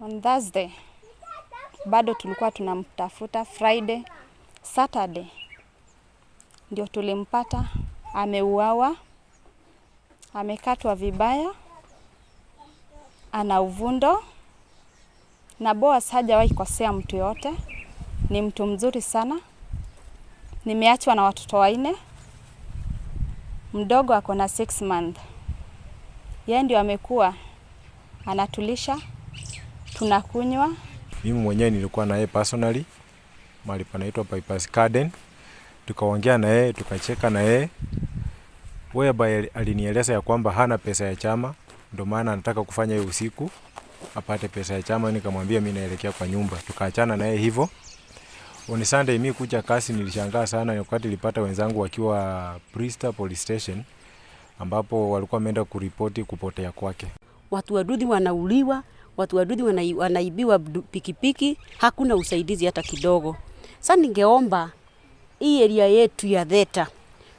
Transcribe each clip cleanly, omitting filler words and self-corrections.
On Thursday bado tulikuwa tunamtafuta. Friday, Saturday ndio tulimpata ameuawa, amekatwa vibaya, ana uvundo, na Boda hajawahi kosea mtu yote. Ni mtu mzuri sana. Nimeachwa na watoto 4. Mdogo ako na 6 months. Yeye ndio amekuwa anatulisha, tunakunywa. Mimi mwenyewe nilikuwa na yeye personally mahali panaitwa Bypass Garden. Tukaongea na yeye, tukacheka na yeye. Whereby alinieleza ya kwamba hana pesa ya chama, ndio maana anataka kufanya hiyo usiku apate pesa ya chama. Nikamwambia mimi naelekea kwa nyumba. Tukaachana na yeye hivyo. On Sunday mimi kuja kasi nilishangaa sana wakati nilipata wenzangu wakiwa Bristol Police Station ambapo walikuwa wameenda kuripoti kupotea kwake. Watu wadudu wanauliwa, watu wadudu wanaibiwa pikipiki, hakuna usaidizi hata kidogo. Sasa ningeomba hii area yetu ya Theta,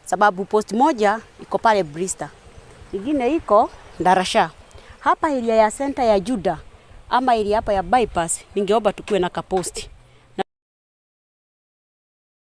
sababu post moja iko pale Bristol, nyingine iko Darasha. Hapa area ya center ya Juja ama area hapa ya Bypass, ningeomba tukue na kaposti.